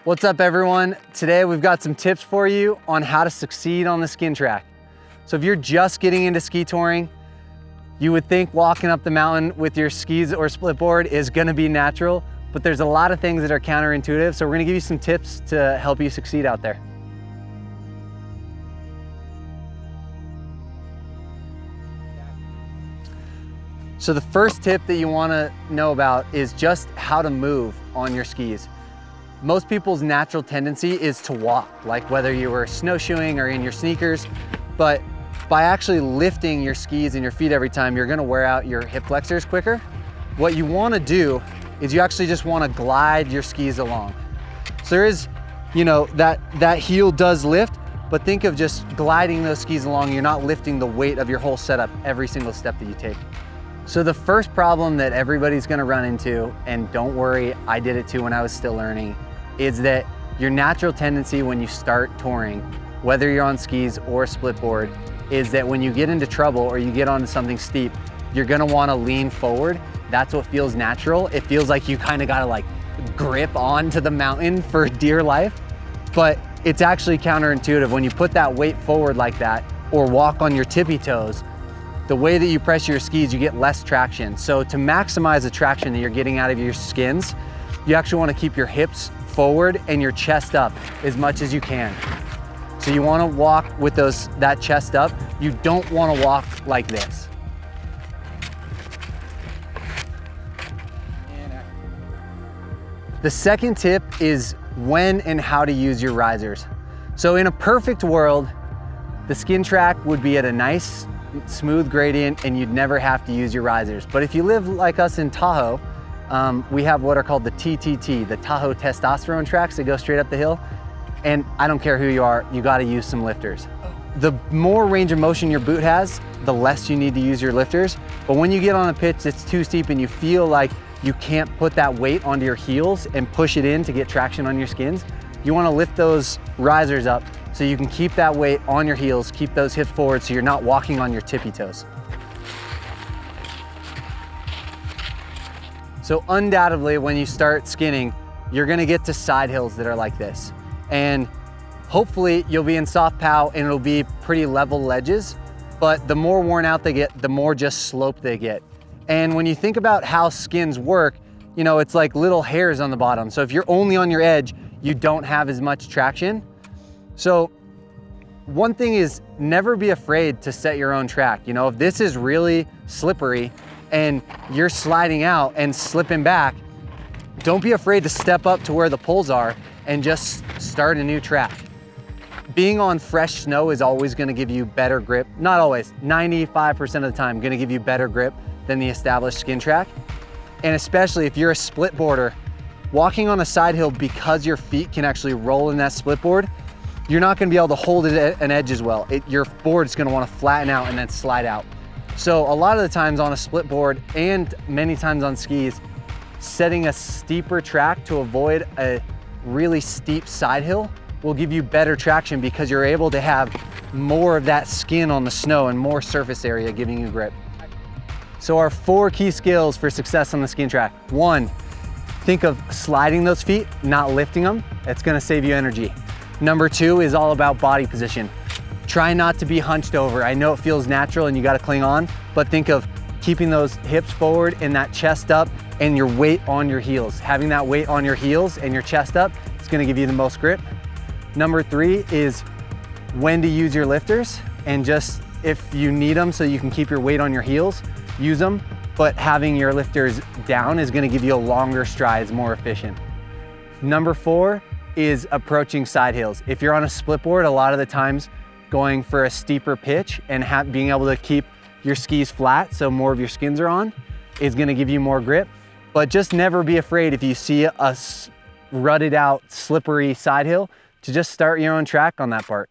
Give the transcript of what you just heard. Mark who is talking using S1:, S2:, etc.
S1: What's up everyone? Today we've got some tips for you on how to succeed on the skin track. So if you're just getting into ski touring, you would think walking up the mountain with your skis or split board is gonna be natural, but there's a lot of things that are counterintuitive. So we're gonna give you some tips to help you succeed out there. So the first tip that you wanna know about is just how to move on your skis. Most people's natural tendency is to walk, like whether you were snowshoeing or in your sneakers, but by actually lifting your skis and your feet every time, you're gonna wear out your hip flexors quicker. What you wanna do is you actually just wanna glide your skis along. So there is, that heel does lift, but think of just gliding those skis along. You're not lifting the weight of your whole setup every single step that you take. So the first problem that everybody's gonna run into, and don't worry, I did it too when I was still learning, is that your natural tendency when you start touring, whether you're on skis or split board, is that when you get into trouble or you get onto something steep, you're gonna wanna lean forward. That's what feels natural. It feels like you kinda gotta like grip onto the mountain for dear life, but it's actually counterintuitive. When you put that weight forward like that or walk on your tippy toes, the way that you press your skis, you get less traction. So to maximize the traction that you're getting out of your skins, you actually wanna keep your hips forward and your chest up as much as you can. So you wanna walk with that chest up. You don't wanna walk like this. The second tip is when and how to use your risers. So in a perfect world, the skin track would be at a nice, smooth gradient and you'd never have to use your risers. But if you live like us in Tahoe, we have what are called the TTT, the Tahoe testosterone tracks that go straight up the hill. And I don't care who you are, you gotta use some lifters. The more range of motion your boot has, the less you need to use your lifters. But when you get on a pitch that's too steep and you feel like you can't put that weight onto your heels and push it in to get traction on your skins, you wanna lift those risers up so you can keep that weight on your heels, keep those hips forward so you're not walking on your tippy toes. So undoubtedly, when you start skinning, you're gonna get to side hills that are like this. And hopefully you'll be in soft pow and it'll be pretty level ledges, but the more worn out they get, the more just slope they get. And when you think about how skins work, it's like little hairs on the bottom. So if you're only on your edge, you don't have as much traction. So one thing is never be afraid to set your own track. If this is really slippery and you're sliding out and slipping back, don't be afraid to step up to where the poles are and just start a new track. Being on fresh snow is always gonna give you better grip. Not always, 95% of the time, gonna give you better grip than the established skin track. And especially if you're a split boarder, walking on a side hill because your feet can actually roll in that split board, you're not gonna be able to hold it at an edge as well. Your board's gonna wanna flatten out and then slide out. So a lot of the times on a split board and many times on skis, setting a steeper track to avoid a really steep side hill will give you better traction because you're able to have more of that skin on the snow and more surface area giving you grip. So our 4 key skills for success on the skin track. 1, think of sliding those feet, not lifting them. That's gonna save you energy. Number 2 is all about body position. Try not to be hunched over. I know it feels natural and you gotta cling on, but think of keeping those hips forward and that chest up and your weight on your heels. Having that weight on your heels and your chest up is gonna give you the most grip. Number 3 is when to use your lifters, and just if you need them so you can keep your weight on your heels, use them, but having your lifters down is gonna give you a longer strides, more efficient. Number 4 is approaching side hills. If you're on a split board, a lot of the times going for a steeper pitch and being able to keep your skis flat so more of your skins are on is gonna give you more grip. But just never be afraid if you see a rutted out, slippery side hill to just start your own track on that part.